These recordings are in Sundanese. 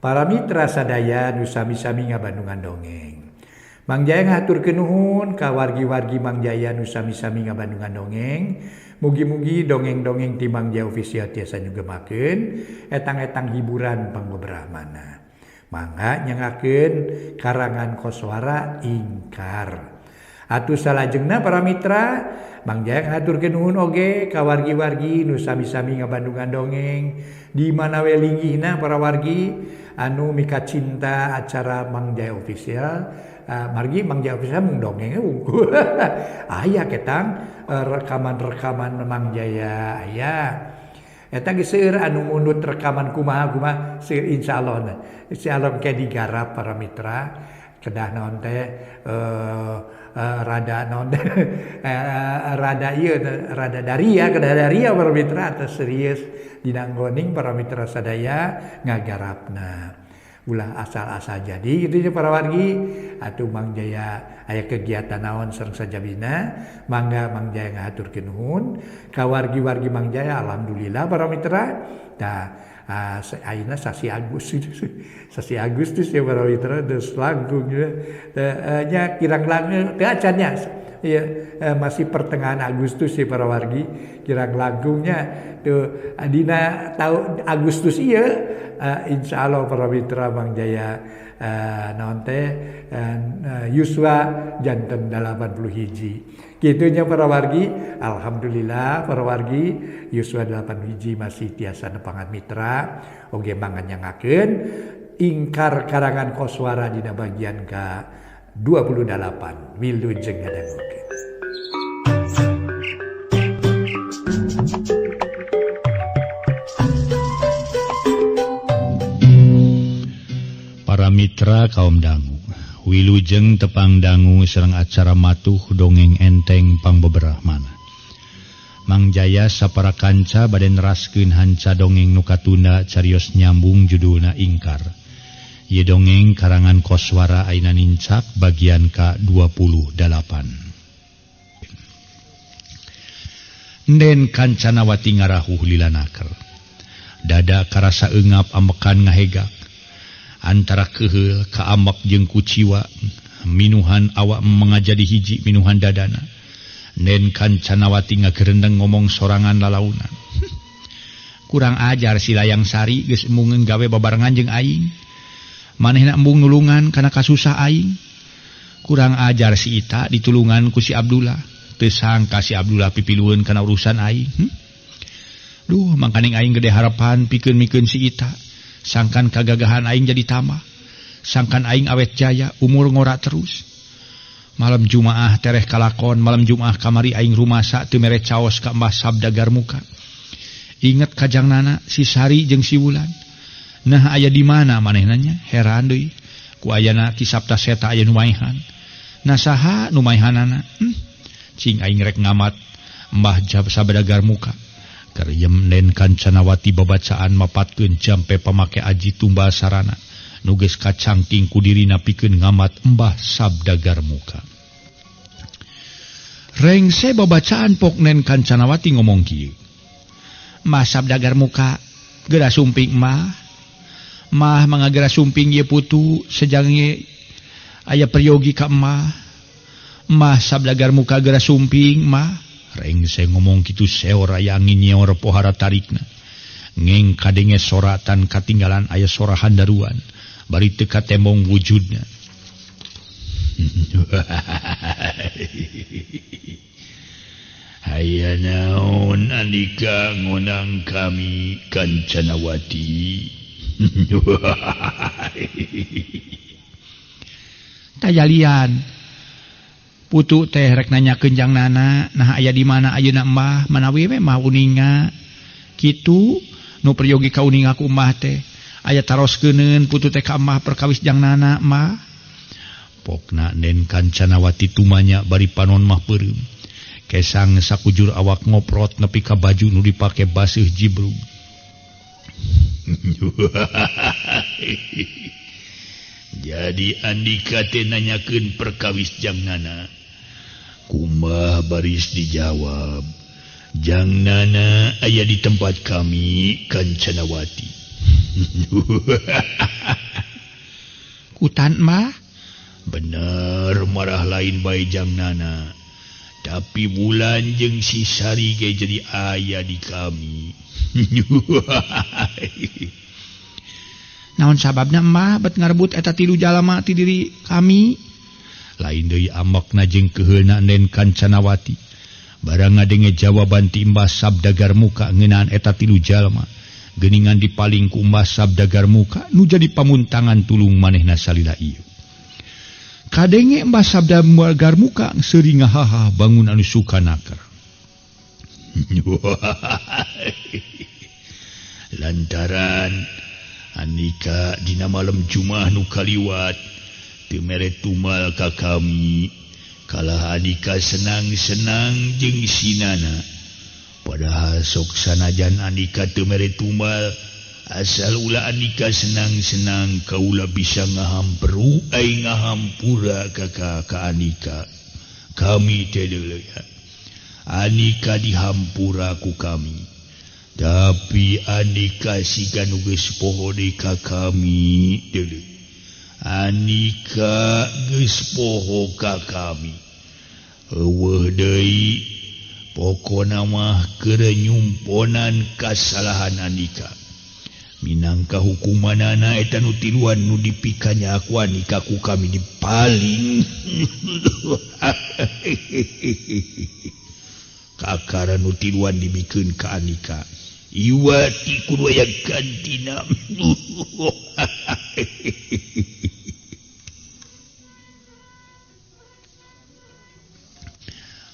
Para mitra sadaya nu sami-sami ngabandungan dongeng. Mang Jaya ngaturkeun nuhun ka wargi-wargi Mang Jaya nu sami-sami ngabandungan dongeng. Mugi-mugi dongeng-dongeng ti Mang Jaya official tiasa nyugemakeun etang-etang hiburan pangbebrahmana. Mangga nyangakeun karangan koswara ingkar. Atuh salajengna para mitra, Mang Jaya ngaturkeun nuhun oge ka wargi-wargi nu sami-sami ngabandungan dongeng di mana we linggihna para wargi anu mika cinta acara Mang Jaya official. Margi Mang Jaya official mung dongeng unggul. Aya ketang rekaman-rekaman Mang Jaya aya. Eta ge seueur anu munut rekaman kumaha seueur insyaallah ke digarap para mitra. Kedah naon teh rada daria para mitra atas serius dinanggoning para mitra sadaya ngagarapna. Ulah asal-asal jadi gitu para wargi atuh Mang Jaya aya kegiatan naon sareng sajabina mangga Mang Jaya ngaturkeun nuhun ka wargi-wargi Mang Jaya alhamdulillah para mitra tah ayeuna sasi Agustus ya para mitra geus langkung nya kirang-langkung teu acannya ya masih pertengahan Agustus ya para wargi kirang langkungnya tuh dina tahun Agustus ieu insyaallah para mitra Mang Jaya naon teh yuswa janten 81 kitunya para wargi alhamdulillah para wargi yuswa 81 masih tiasa nepangan mitra oge mangga nyangakeun ingkar karangan koswara dina bagian ka 28 wilujeng ngadangukeun. Para mitra kaum dangu, wilujeng tepang dangu sareng acara matuh dongeng enteng pangbebrahmana. Mang Jaya sapara kanca bade neraskeun hanca dongeng nu katunda carios nyambung judulna ingkar. Ieu dongeng karangan koswara aina nincak bagian ka-28. Nden kancanawati ngarahuh lilanaker. Dada karasa eungap ambekan ngahegak. Antara keheul ka amak jeung kuciwa minuhan awak mangajadi hiji minuhan dadana nen kancanawati ngagerendeng ngomong sorangan lalaunan kurang ajar si Layang Sari geus embung gawe babarengan jeung aing manehna embung nulungan kana kasusah aing kurang ajar si Ita ditulungan ku si Abdullah teu sangka si Abdullah pipilueun kana urusan aing duh mangkaning aing gede harapan pikeun-mikeun si Ita sangkan kagagahan aing jadi tambah sangkan aing awet jaya umur ngora terus malam Jumaah tereh kalakon malam Jumaah kamari aing rumasa teu mere caos ka Mbah Sabda Garmuka inget kajangnana si Sari jeung si Wulan nah aya di mana manehna nya heran deui ku ayana Ki Sabta Seta aya nu maehan nah saha nu maehanana cing aing rek ngamat Mbah Sabda Garmuka karyem nen kancanawati babacaan mapatkeun jampe pamake aji tumbal sarana nu geus kacangking ku dirina pikeun ngamat Mbah Sabda Garmuka. Rengse babacaan pok nen kancanawati ngomong kieu. Mbah Sabda Garmuka geura sumping mah mangagera sumping ieu putu sejang aya peryogi ka Mbah Sabda Garmuka geura sumping mah rengse ngomong kitu seor aya angin nyeor pohara tarikna ngeng kadenge soratan katinggalan aya sora handaruan bari teu katembong wujudna aya naon andika ngonang kami Kancanawati tajalian putu teh rek nanyakeun jangnana nah aya di mana ayeuna Mbah manawi we mah uninga kitu nu peryogi ka uninga ku Mbah teh aya taroskeuneun putu teh ka Mbah perkawis jangnana Mbah pokna nen Kancanawati tumanya bari panon mah peureum kesang sakujur awak ngoprot nepi ka baju nu dipake baseuh jibrung jadi andika teh nanyakeun perkawis jangnana kumaha baris dijawab jangnana aya di tempat kami Kancanawati Kutan mah bener marah lain bae Jangnana. Tapi bulan jeung si Sari ge jadi aya di kami. Naon sababna mah bet ngarebut eta 3 jalma ti diri kami? Lain deui ambekna jeung keheulna Nden Kancanawati. Barang ngadenge jawaban ti Mbah Sabda Garmuka ngeunaan eta 3 jalma. Geuningan dipaling ku Mbah Sabda Garmuka nu jadi pamuntangan tulung manehna salila ieu. Kadenge Mbah Sabda Garmuka seuring ngahaha bangun anu sukanaker. Lantaran Anika dina malam Jumat nu kaliwat teu mere tumal ka kami. Kalah Anika senang-senang jeung sinana. Padahal sok sanajan Anika teu mere tumal, asal ulah Anika senang-senang kaula bisa ngahamperu ai ngahampura ka Anika. Kami teh deuleu ya. Anika dihampura ku kami. Tapi Anika siga nu geus poho deui ka kami deuleu. Anika geus poho ka kami. Eueuh deui pokona mah keur nyumponan kasalahan Anika. Minangka hukumanana eta nu tiluan nu dipikanya aku Anika ku kami dipaling. Kakara nu tiluan dibikeun ka Anika. Iwati kudu aya gantina.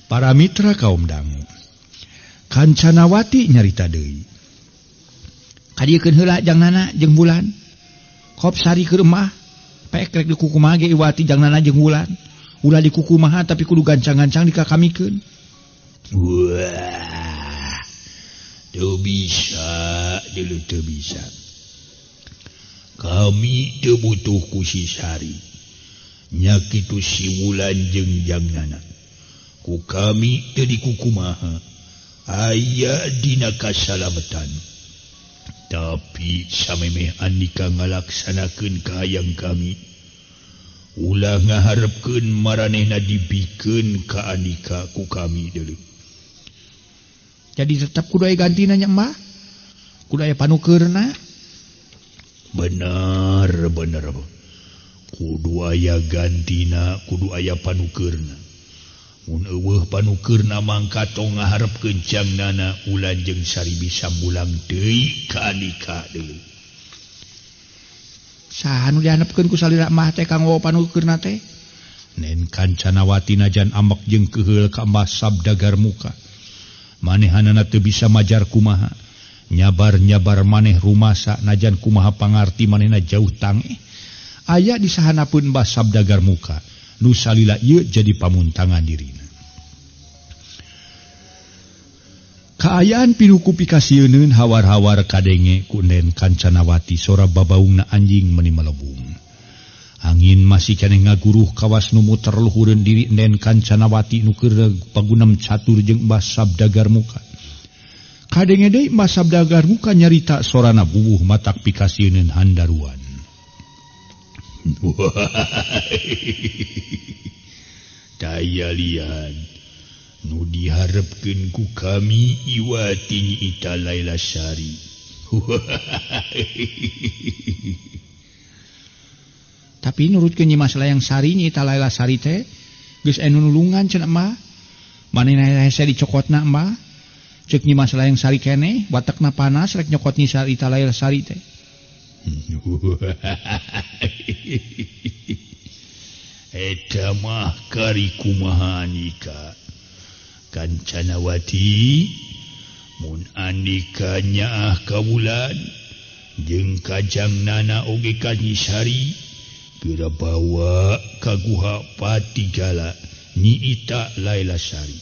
Para mitra kaum dangu. Kancanawati nyarita deui. Kadiekeun heula Jangnana jeung Bulan. Kop Sari ke rumah. Pek rek di kukumaha ge Iwati Jangnana jeung Bulan. Ulah di kukumaha tapi kudu gancang-gancang dikakamikeun. Wah. Teu bisa, deuleu teu bisa. Kami teu butuh ku si Sari. Nya kitu si Bulan jeung Jangnana. Ku kami teu dikukumaha. Aya dina kasalametan. Tapi samemeh Anika ngalaksanakeun kahayang kami. Ulah ngaharepkeun maranehna dibikeun ka Anika ku kami deuleu. Jadi tetap kudu aya gantina nya Mbah. Kudu aya panukeurna. Bener. Kudu aya gantina, kudu aya panukeurna. Mun eueuh panukeurna mangka tong ngaharepkeun Jangnana Ulan jeung Sari bisa mulang deui ka Anika deuleu. Saha nu dihanepkeun ku salira Mbah teh kanggo panukeurna teh? Nen Kancanawati najan ambek jeung keheul ka Mbah Sabda Garmuka. Manehanana teu bisa majar kumaha. Nyabar-nyabar maneh rumasa najan kumaha pangarti manehna jauh tangeh. Aya di sahanapeun Mbah Sabda Garmuka. Nu salila ieu jadi pamuntangan dirina. Kaayaan pinuku pikasieun hawar-hawar kadenge ku Nden Kancanawati sora babaungna anjing meni melebung. Angin masih keneh ngaguruh kawas nu muter luhureun diri Nden Kancanawati nu keur pagunem catur jeung Mbah Sabda Garmuka. Kadenge deui Mbah Sabda Garmuka nyarita sorana bubuh matak pikasieun handaruan. Daya lian nu diharepkeun ku kami Iwati nyiita Laila Sari. Tapi nurutkeun Nyi Mas Layang Sari nyiita Laila Sari teh geus anu nulungan cenah Mbah. Manehna hese dicokotna Mbah. Ceuk Nyi Mas Layang Sari keneh watekna panas rek nyokot Nyi Sarita Laila Sari teh. Eta mah kari kumaha Anika. Kancanawati mun Anika nyaah ka Bulan jeung ka Jangnana oge ka Nyi Sari geura bawa ka Guha Patigala nyiita Laila Sari.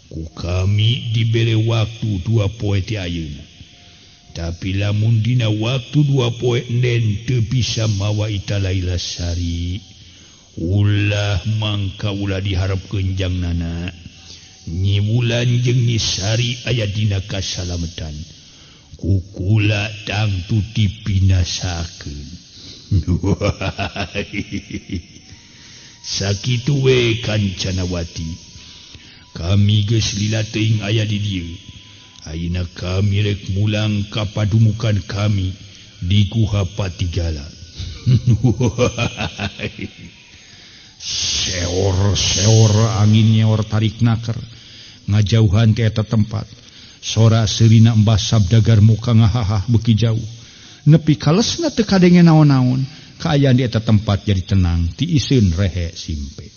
Ku kami dibere waktu 2 poe ti ayeuna. Tapi lamun dina waktu 2 poe Nden teu bisa mawa ita Laila Sari. Ulah mangka ulah diharepkeun Jangnana. Nyi Bulan jeung Nyi Sari aya dina kasalametan. Ku ulah tangtu dibinasakeun. Sakitu we Kancanawati, kami geus lila teuing aya di dieu. Ayeuna kami rek mulang ka padumukan kami di Guha Patigala. Seor angin nyeor tarik naker ngajauhan ke eta tempat. Sora serina Mbah Sabdagar muka ngahahah beuki jauh. Nepi kalesna teu kadenge naon-naon, kaayaan di eta tempat jadi tenang, ti iseun rehe simpe.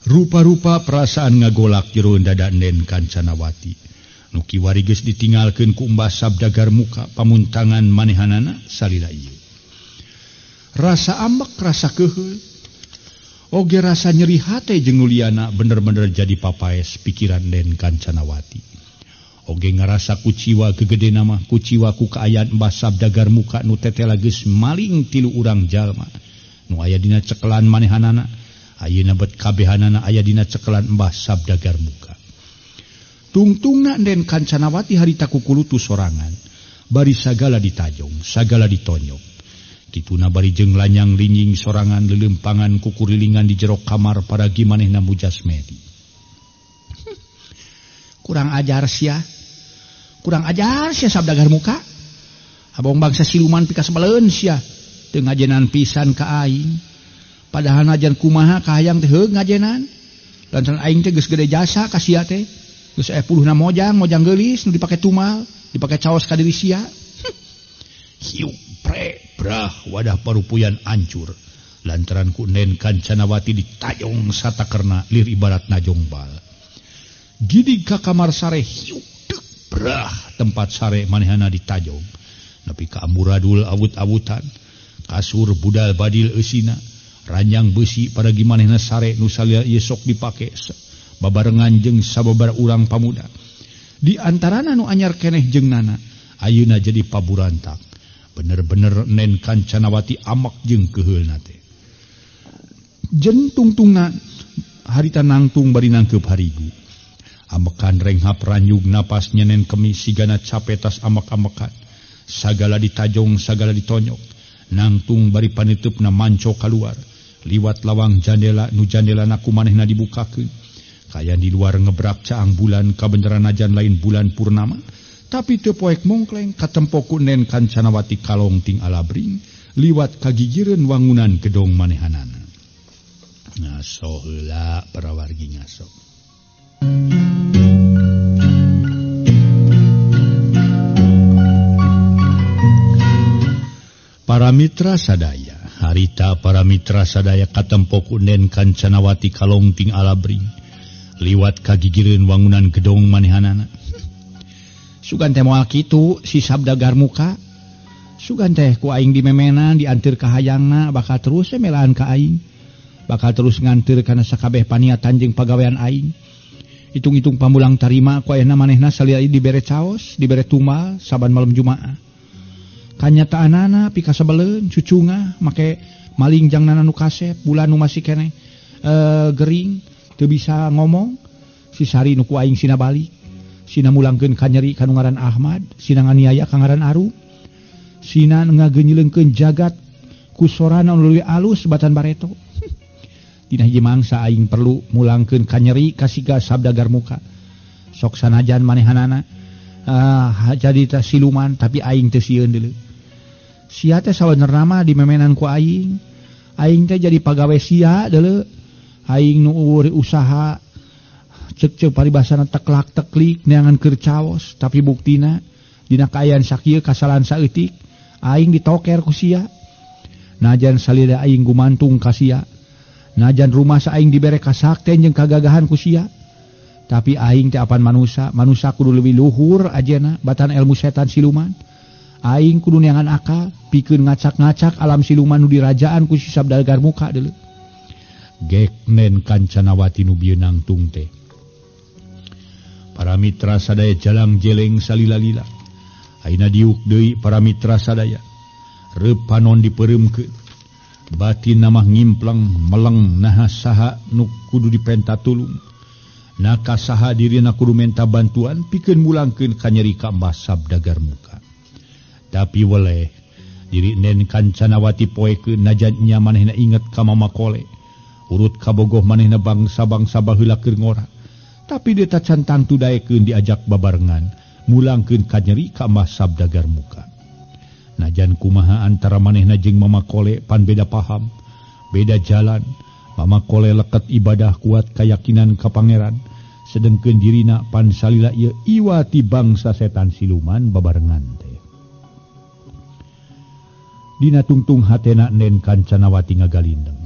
Rupa-rupa perasaan ngagolak jero dada Nden Kancanawati. Nu kiwari geus ditinggalkeun ku Mbah Sabdagar muka pamuntangan manehanana salila ieu. Rasa ambek, rasa keheul, oge rasa nyeri hate jeung nuliana bener-bener jadi papaes pikiran Nden Kancanawati. Oge ngarasa kuciwa gegedena mah kuciwa ku kaayaan Mbah Sabdagar muka nu tetela geus maling 3 urang jalma nu aya dina cekelan manehanana. Ayeuna bet kabehanana aya dina cekelan Mbah Sabdagar muka. Tungtungna Nden Kancanawati harita kukulutu sorangan, bari sagala ditajong, sagala ditonyok. Kituna bari jeung lanyang linjing sorangan lelempangan kukurilingan di jero kamar paragi manehna mujasmedi. Kurang ajar sia Sabdagar muka. Abong bangsa siluman pika sabaleun sia teu ngajenan pisan ka aing. Padahal najan kumaha ka hayang teh heug ngajenan. Lantaran aing teh geus gede jasa ka sia teh. Geus 10 na mojang geulis nu dipake tumal, dipake caos ka diri sia. Hiu pre brah wadah parupuyan ancur lantaran ku Nden Kancanawati ditajong satakerna lir ibarat najong bal. Gidig ka kamar sare hiu deuk brah tempat sare manehana ditajong. Nepi ka amburadul awut-awutan, kasur budal badil eusina, ranjang besi paragi manehna sare nu salila ieu sok dipake babarengan jeung sababaraha urang pamuda. Di antarana nu anyar keneh jeung nana ayeuna jadi paburantak. Bener-bener Nden Kancanawati amak jeung keheulna teh. Jentungtungna harita nangtung bari nangkeup harigu. Amekan renghap ranjug napas nyenen kemis sigana capetas amak-amakan. Sagala ditajong, sagala ditonyok. Nangtung bari paniteupna manco kaluar. Liwat lawang jandela nu jandelana kumanehna dibukakeun. Kaya di luar ngebrak caang bulan kabeneran najan lain bulan purnama. Tapi teu poek mongkleng katempo ku Nden Kancanawati kalong ting alabring liwat kagigireun wangunan gedong manehanana. Ngaso heula para wargi ngaso. Para mitra sadaya, harita para mitra sadaya katempo ku Nden Kancanawati kalong ting alabring liwat kagigireun wangunan gedong manehanana. Sugan teh moal kitu si Sabdagar muka. Sugan teh ku aing dimemenan diantir ka hayangna bakal terus melaan ka aing. Bakal terus ngantir kana sakabeh paniatan jeung pagawean aing. Hitung-hitung pamulang tarima ku ayeuna manehna salila dibere caos, dibere tumal saban malam Jumaah. Kanyataanana pika sabeleun cucunga make maling jangnana nu kasep bulan nu masih keneh gering teu bisa ngomong. Si Sari nu ku aing sina balik. Sina mulangkeun ka nyeri kanu ngaran Ahmad, sina nganiaya ka ngaran Aru. Sina ngageunyeulkeun jagat ku sorana nu leuwih alus batan bareto. Dina hiji mangsa aing perlu mulangkeun ka nyeri ka siga Sabdagar muka. Sok sanajan manehanana jadi ta siluman tapi aing teu sieun deuleu. Sia teh sabenerna mah dimemenan ku aing. Aing teh jadi pagawe sia deuleu. Aing nu usaha cek paribasana teklak teklik neangan keur caos tapi buktina dina kaayaan sakieu kasalan saeutik aing ditoker ku sia. Najan salila aing gumantung ka sia, najan rumah sa aing dibere kasakten jeung kagagahan ku sia, tapi aing teh apan manusia kudu leuwih luhur ajena batan ilmu setan siluman. Aing kudu neangan akal pikeun ngacak-ngacak alam siluman nu dirajaan ku si Sabdagar muka deuleu. Gek Nden Kancanawati nu bieu nangtung teh. Para mitra sadaya jalang jeleng salila-lila. Ayeuna diuk deui para mitra sadaya. Reup panon dipeureumkeun. Batin namah ngimplang meleng naha saha nu kudu dipenta tulung. Nakasaha dirina kudu menta bantuan pikeun mulangkeun ka nyeri ka Mbah Sabdagar Muka. Tapi weleh diri Nen Kancanawati poekeun najan nya manehna inget ka Mama Kole. Urut kabogoh manehna bangsa-bangsa baheula keur ngora. Tapi dia tak cantang tudaekeun diajak babarengan mulangkeun ka nyeri ka Mbah Sabdagar Muka. Najan kumaha antara manehna jeung Mama Kole pan beda paham, beda jalan. Mama Kole leket ibadah kuat keyakinan ka pangeran, sedengkeun dirina pan salila ieu iwati bangsa setan siluman babarengan teh. Dina tungtung hatena Nen Kancanawati ngagalindeng.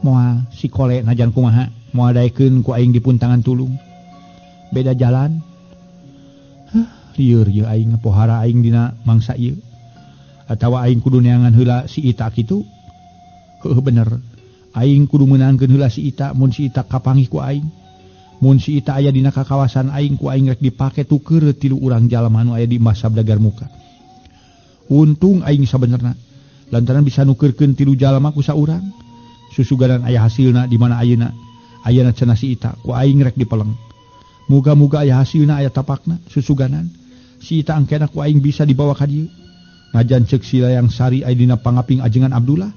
Moal si Kole najan kumaha moal daekeun ku aing dipuntangan tulung. Beda jalan. Lieur ieu aing pohara aing dina mangsa ieu. Atawa aing kudu neangan heula si Ita kitu? Heuh bener. Aing kudu meunangkeun heula si Ita mun si Ita kapanggih ku aing. Mun si Ita aya dina kakawasan aing ku aing rek dipake tukeun 3 urang jalma anu aya di Mbah Sabdagar Muka. Untung aing sabenerna lantaran bisa nukeurkeun 3 jalma ku saurang. Susuganan aya hasilna di mana ayeuna. Ayeuna cenah si Ita ku aing rek dipeleng. Muga-muga aya hasilna aya tapakna susuganan. Si Ita angkena ku aing bisa dibawa ka dieu. Najan ceuk Silayang Sari aya dina pangaping ajengan Abdullah.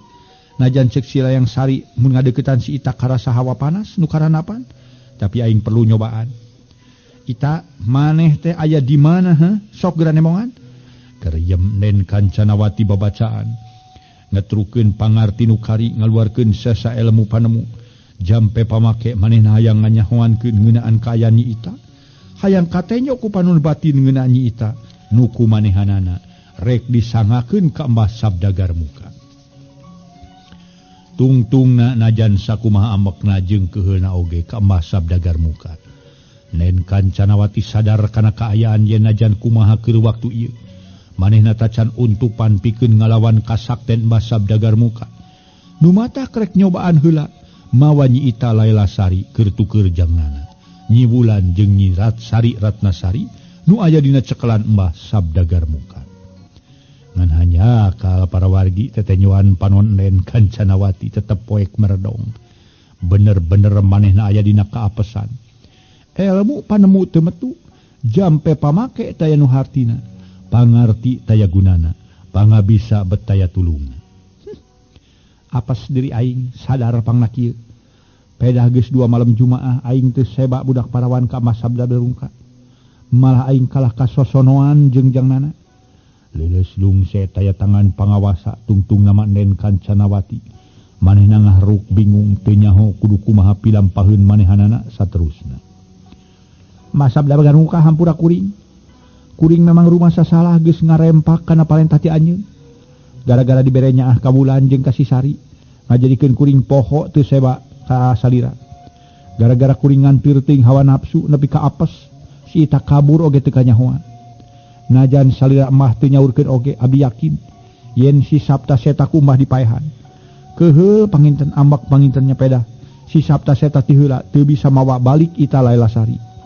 Najan ceuk Silayang Sari mun ngadeuketan si Ita karasa hawa panas nu karanapan. Tapi aing perlu nyobaan. Ita maneh teh aya di mana heuh? Sok geura nemongan. Keriem Nen Kancanawati babacaan. Ngetrukeun pangarti nu kari ngaluarkeun sesa ilmu panemu. Jampe pamake manehna hayang nganyahoankeun ngeunaan ka aya Nyi Ita. Hayang katenyo ku panun batin ngeunaan Nyi Ita. Nuku manehanana rek disangakeun ka Mbah Sabdagar Muka. Tungtungna najan sakumaha ambekna jeung keheulna oge ka Mbah Sabdagar Muka. Nen Kancanawati sadar kana kaayaan yen najan kumaha keur waktu ieu. Manehna tacan untupan pikeun ngalawan kasakten Mbah Sabdagar Muka. Nu mata krek nyobaan heula mawa Nyi Ita Laila Sari keur tukeur jangnana. Nyi Wulan jeung Nyi Sari Ratnasari nu aya dina cekelan Mbah Sabdagar Muka. Ngan hanya kal para wargi tetenyoan panon Nen Kancanawati tetep poek meredong. Bener-bener manehna aya dina kaapesan. Ilmu panemu teu metu, jampe pamake taya nu hartina, pangarti taya gunana, pangabisa bet taya tulungna. Apes diri aing sadar pangna kieu. Pedah geus 2 malam Jumaah aing teu seba budak parawan ka Mbah Sabdagar Muka. Malah aing kalah kasosonoan jeung jangnana. Leles lungse taya tangan pangawasa tungtung nama Nen Kancanawati. Manehna ngahruk bingung teu nyaho kudu kumaha pilampaheun manehanana saterusna. Mbah Sabdagar Muka hampura kuring. Kuring memang rumasa salah geus ngarempak kana parentah ti anjeun. Gara-gara dibere nyaah ka Wulan jeung ka si Sari, ngajadikeun kuring poho teu seba ka salira. Gara-gara kuring ngantir teuing hawa nafsu nepi ka apes, si Ita kabur oge teu kanyahoan. Najan salira emah teu nyaurkeun oge, abi yakin yen si Sabta Seta ku Mbah dipaehan. Keheul panginten ambak pangintennya pedah si Sabta Seta ti heula teu bisa mawa balik Ita Laila Sari.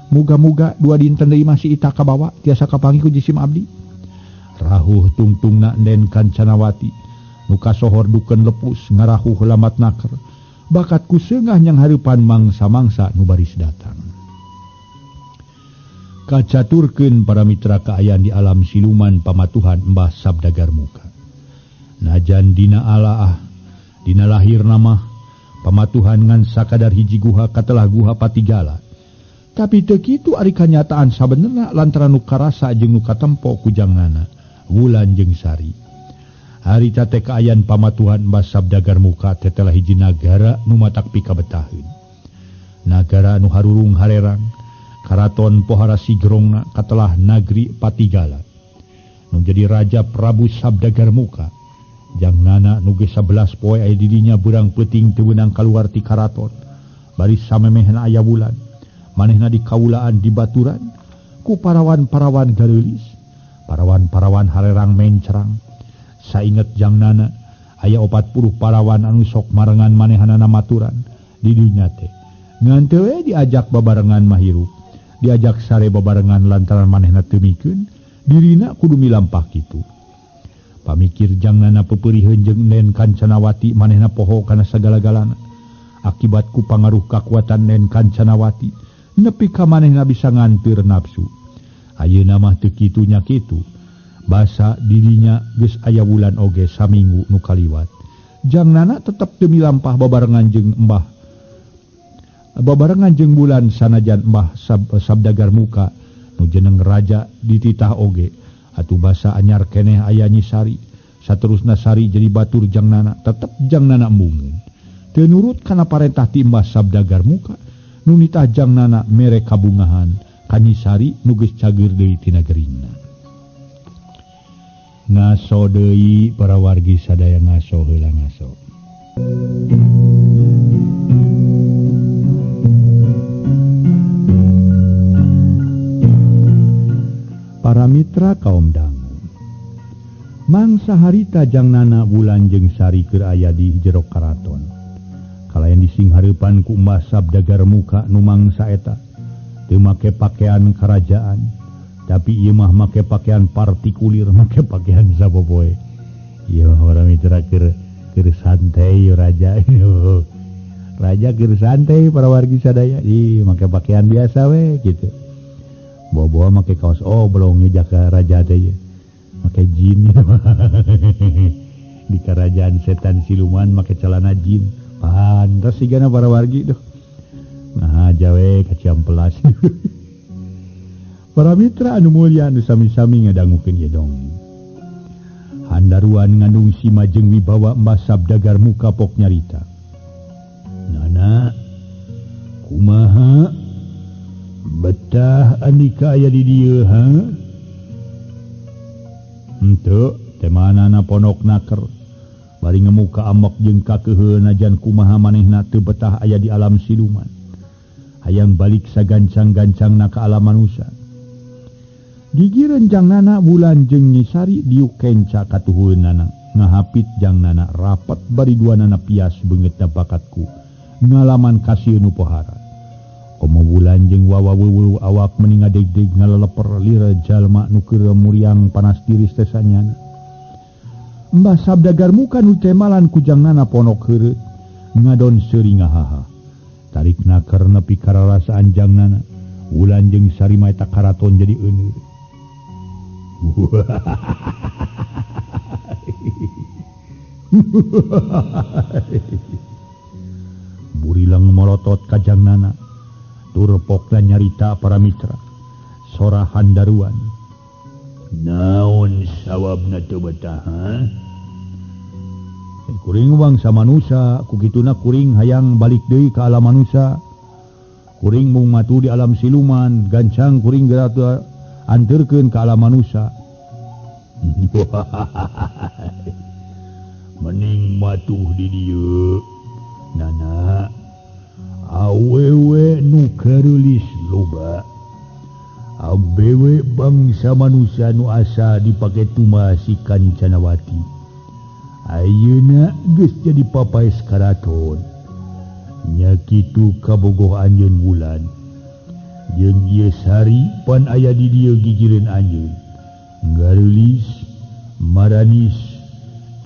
Muga-muga 2 dinten deui masih Ita kabawa tiasa kapanggih ku jisim abdi. Rahuh tungtungna Nen Kancanawati nu kasohor dukeun lepus ngarahuh lamat naker. Bakat ku seungah nyang hareupan mangsa-mangsa nu baris datang. Kacaturkeun para mitra kaayaan di alam siluman pamatuhan Mbah Sabdagar Muka. Najan dina alaah, dina lahir nama pamatuhan ngan sakadar hiji guha katelah guha Patigala. Tapi teu kitu ari kanyataan sabenerna lantaran nu karasa jeung nu katempo ku jangnana Wulan jeung Sari. Harita teh kaayaan pamatuhan Mbah Sabdagar Muka teh telah hiji nagara nu matak pikabetaheun. Nagara nu harurung harerang karaton pohara sigrongna katelah nagri Patigala. Nu jadi Raja Prabu Sabdagar Muka. Jangnana nu geus 11 poe aya di dinya beurang peuting teu beunang kaluar ti karaton. Bari samemehna aya Wulan. Manehna dikawulaan di baturan ku parawan-parawan gareulis. Parawan-parawan harerang mencerang. Sainget jangnana aya 40 parawan anu sok marengan manehanana maturan di dinya teh. Ngan teu we diajak babarengan mahirup. Diajak sare babarengan lantaran manehna teu mikeun dirina kudu milampah kitu. Pamikir jangnana pepeuriheun jeung Nen Kancanawati manehna poho kana sagala-galana. akibatku pangaruh kekuatan nen Kancanawati nepi ka manehna bisa ngantir nafsu. Ayeuna mah teu kitunya kitu. Basa dirinya geus aya wulan oge saminggu nu kaliwat. Jangnana tetep demi lampah babarengan jeung Mbah. Babarengan jeung bulan sanajan Mbah Sabdagar Muka nu jeneng raja dititah oge. Atuh basa anyar keneh aya Nyi Sari. Saterusna Sari jadi batur jangnana tetep jangnana embungeun. Teu nurut kana parentah ti Mbah Sabdagar Muka nu nitah jangnana mere kabungahan ka Nyi Sari nu geus cager deui ti nageringna. Ngaso deui para wargi sadaya, ngaso heula ngaso. Para mitra kaum dangu, mangsa harita jangnana bulan jeung Sari keur aya di jero karaton. Kalayan dising hareupan ku Mbah Sabdagar Muka nu mangsa eta teu make pakean kerajaan, tapi ieu mah make pakaian partikulir, make pakaian sapopoe. Ieu para mitra keur santai raja. Raja keur santai para wargi sadaya, make pakaian biasa we kitu. Bawa-bawa make kaos oblong jaka raja teh. Make jin. Di kerajaan setan siluman make celana jin. Pantas sigana para wargi tuh. Nah, jawe kacampelas. Para mitra anu mulya anu sami-sami ngadangukeun ieu dongeng. Handaruan ngandung sima jeung wibawa Mbah Sabdagar Muka pok nyarita. Nana, kumaha? Betah andika aya di dieu ha? Henteu, teh manana ponok naker. Bari ngemuka ambek jeung kakeuheun najan kumaha manehna teu betah aya di alam siluman. Hayang balik sagancang-gancangna ka alam manusia. Gigireun jangnana bulan jeung Nyi Sari diuk kenca katuhunana ngahapit jangnana rapat bari duanana pias beungeutna bakatku ngalaman kasieun nu pohara. Komo bulan jeung wawa-weuweuh awak meni ngadeg-deg ngaleleper lira jalma nu keur muriang panas tiris teh sanyana. Mbah Sabdagar Muka nu temalan ku jangnana ponok heureut ngadon seuri ngahaha. Tarik naker nepi kararasaan jangnana. Wulan jeung Sari mah eta karaton jadi euneur. Burilang molotot ka jangnana. Turpokna nyarita para mitra. Sora handaruan. Naon sawabna teu betah ha? Kuring bangsa manusia, kukituna kuring hayang balik deui ka alam manusia. Kuring mung matu di alam siluman, gancang kuring geura anterkeun ka alam manusia. Mending matuh di dieu. Nana, awewe nu kareulis loba. Abewe bangsa manusia nu asa dipake tumas si Kancanawati. Ayeuna geus jadi papaes karaton. Nya kitu kabogoh anjeun bulan. Jeung ieu Sari pan aya di dieu gigireun anjeun. Gareulis, maranis,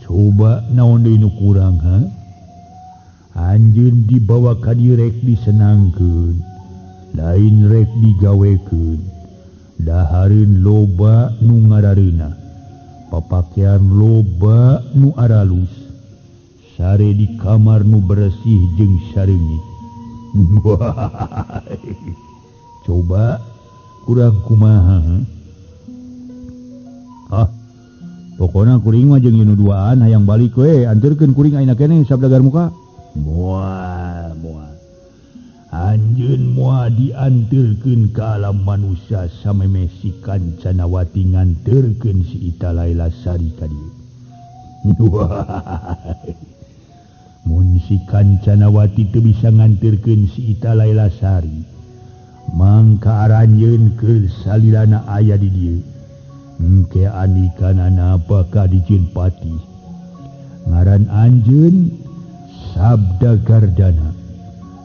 coba naon deui nu kurang ha? Anjeun dibawa ka dieu rek disenangkeun, lain rek digawekeun. Dahareun loba nu ngarareuna, papakean loba nu aralus, sare di kamar nu bersih jeung sareungit. Coba kurang kumaha? Pokona kuring mah jeung ieu duaan hayang balik we, anterkeun kuring ayeuna keneh Sabdagar Muka. Moal. Anjeun moal dianterkeun ka alam manusia sameme si Kancanawati nganterkeun si Ita Laila Sari ka dieu. Mun si Kancanawati teu bisa nganterkeun si Ita Laila Sari, mangka aranjeun keur salilana aya di dieu. Engke andikanana apakah dijieun pati. Ngaran anjeun Sabdagardana.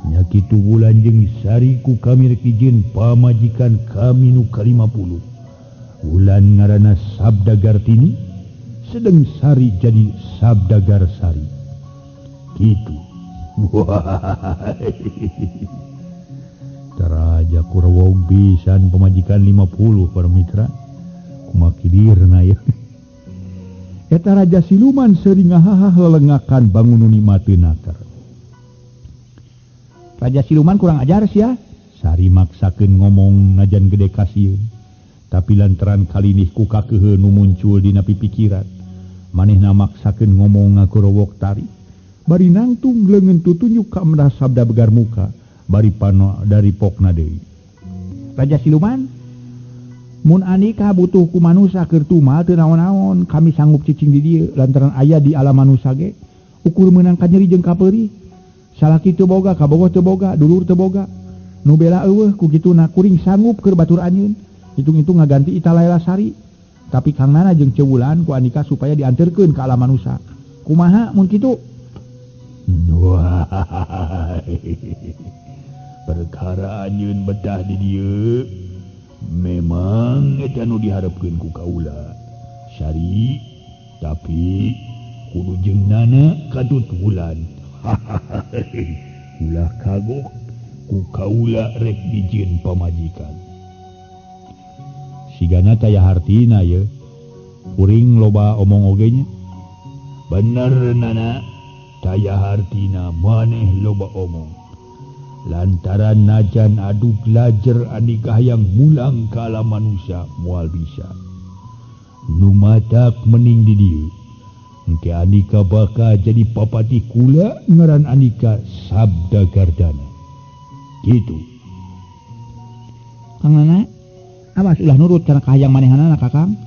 Nya kitu bulan jeung Sari ku kami rek dijieun pamajikan kami nu ka-50. Wulan ngaranna Sabdagartini, sedeng Sari jadi Sabdagar Sari. Kitu. Taraja Kurawong pisan pemajikan 50 para mitra kumakilirna ya. Eta Raja Siluman sering ngahah lelengakan bangun nima teu nakar. Raja Siluman kurang ajar sih ya. Sari maksakeun ngomong najan gede kasieun. Tapi lantaran kalinih ku kakeuheun nu muncul dina pipikiran, manehna maksakeun ngomong ngakurowok tari. Bari nangtung leungeun tutunjuk ka emdah sabda begar muka, bari pano dari pokna deui. Raja Siluman, mun anika butuh ku manusia keur tumal teu naon-naon, kami sanggup cicing di dieu lantaran aya di alam manusia ge ukur meunang ka nyeri jeung ka peurih. Salaki teu boga, kabogoh teu boga, dulur teu boga. Nu bela eueuh ku kituna kuring sanggup keur batur anjeun. Hitung-hitung ngaganti Ita Laila Sari. Tapi Kang Nana jeung Cewulan ku anika supaya dianterkeun ka alam manusia. Kumaha mun kitu? Wah, perkara anjeun bedah di dieu memang eta nu diharepkeun ku kaula. Sari, tapi kudu jengnana kadut wulan. Ulah kagok ku kaula rek dijieun pamajikan. Sigana taya hartina ye, kuring loba omong ogenya. Bener nana, taya hartina maneh loba omong. Lantaran najan adu belajar anikah yang mulang ka alam manusia moal bisa. Nu matak mening di dieu. Engke anika baka jadi papati kula ngaran anika Sabda Gardana. Gitu. Kang Nana, awas ulah nurut kana kahayang manehanana Kakang.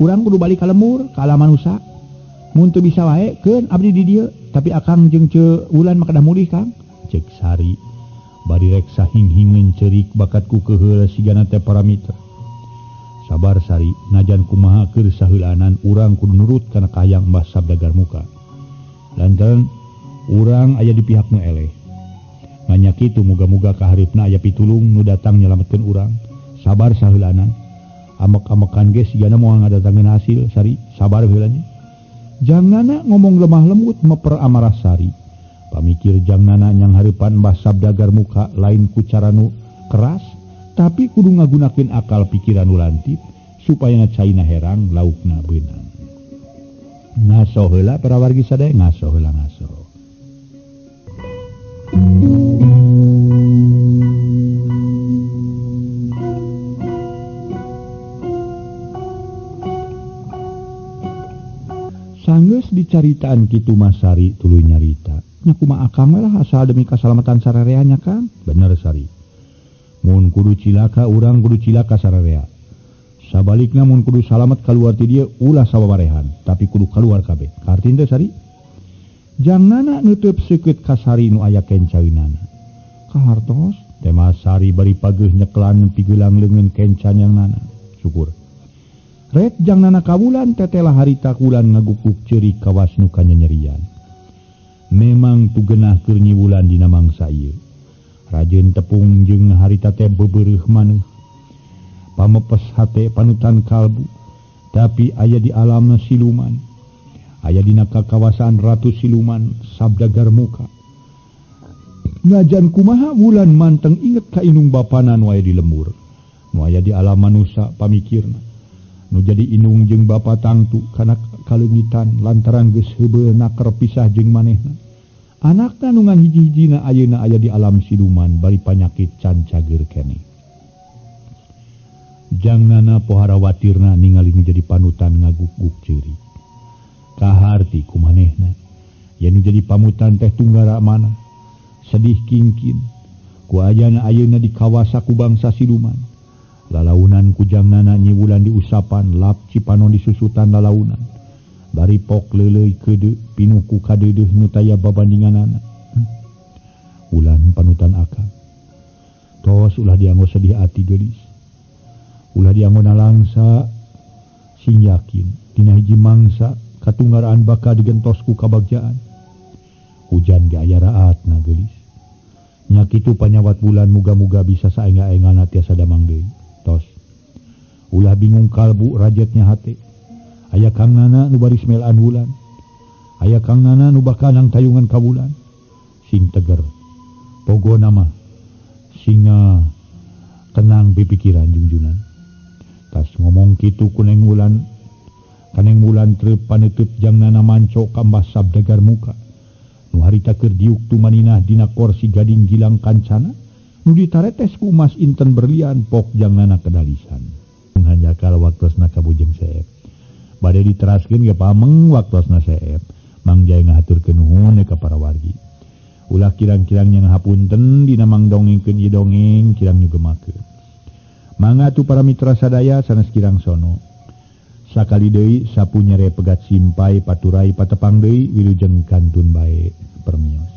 Urang kudu balik ka lembur, ka alam manusia. Mun teu bisa wae keun abdi di dieu, tapi Akang jeung Cewulan mah kedah mulih Kang. Cek Sari, bari rek sahing-hingeun ceurik bakatku keheula sigana teh paramita. Sabar Sari, najan kumaha keur saheulanan urang kudu nurut kana kahayang Mbah Sabda Garmuka. Lantaran urang aya di pihak nu eleh. Nganya kitu muga-muga kaharepna aya pitulung nu datang nyelametkeun urang. Sabar saheulanan. Amek-amekan ge sigana moal ngadatangeun hasil Sari, sabar heula nya. Jangnana ngomong lemah lembut meper amarah Sari. Pamikir jangnana nyang hareupan Mbah Sabda Garmuka lain ku cara nu keras, tapi kudu ngagunakeun akal pikiran nu lantip supaya caina herang laukna beunang. Ngaso heula para wargi sadaya, ngaso heula ngaso. Sanggeus dicaritaan kitu Mas Sari tuluy nyarita. Nya kumaha Akang lah asal demi kasalamatan sarareanya Kang. Bener Sari. Mun kudu cilaka urang kudu cilaka sararea. Sabalikna mun kudu salamet kaluar ti dieu ulah sababarehan, tapi kudu kaluar kabeh. Kartin teh Sari. Jangnana nutup seukeut ka Sari nu aya kencaeunana. Kahartos teh Mas Sari bari pageuh nyeklan pigeulang leungeun kencan yang nana. Syukur. Ret jangnana kawulan tetelah harita kulan ngagukuk ceurik kawas nu kanyanyerian. Memang tugenah keur nyiwulan dina mangsa ieu. Rajeun tepung jeung harita teh bebeureuh maneuh. Pamepes hate panutan kalbu, tapi aya di alamna siluman. Aya dina kakawasaan Ratu Siluman Sabda Garmuka. Najan kumaha wulan manteng inget ka inung bapana nu aya di lembur. Nu aya di alam manusia pamikirna. Nu jadi inung jeung bapa tangtu kana kaleungitan lantaran geus heubeul naker pisah jeung manehna. Anakna nu ngan hiji-hijina ayeuna aya di alam siluman bari panyakit can cager keneh. Jangnana pohara watirna ningali nu jadi panutan ngaguk-guk ceurik. Kaharti ku manehna yen nu jadi pamutan teh tunggara mana sedih kingkin ku ayana ayeuna di kawasa ku bangsa siluman. Lalaunan ku jangnana nyiwulan diusapan lap cipanon disusutan lalaunan. Bari pok leuleuy keudeu pinuh ku kadeudeuh nu taya babandinganana. Ulan panutan Akang. Tos ulah dianggo sedih ati geulis. Ulah dianggo nalangsa sing yakin dina hiji mangsa katunggaraan bakal digentos ku kabagjaan. Hujan ge aya raatna geulis. Nya kitu panyawat bulan muga-muga bisa saenga-engana tiasa damang deui. Tos. Ulah bingung kalbu rajetnya hate. Aya Kang Nana nu bari smelan wulan. Aya Kang Nana nu bakal nang tayungan ka wulan. sing teger pogo nama singa tenang pipikiran junjunan tas ngomong kitu kuneng wulan kaneng wulan trep panutup jangnana manco kambah sabdagar muka nu harita keur diuk tu maninah dina kursi gading gilang kancana nu ditaretes ku emas inten berlian pok jangnana kedalisan hanjakal waktosna kabujeng seep bade diteraskeun ge pameng waktosna seep Mang Jaya ngahaturkeun nuhun ka para wargi ulah kirang-kirangnya ngahapunten dina mangdongengkeun ieu dongeng kirang nyugemakeun mangga tu para mitra sadaya sanes kirang sono sakali deui sapu nyere pegat simpai paturai patepang deui wilujeng kantun bae permios.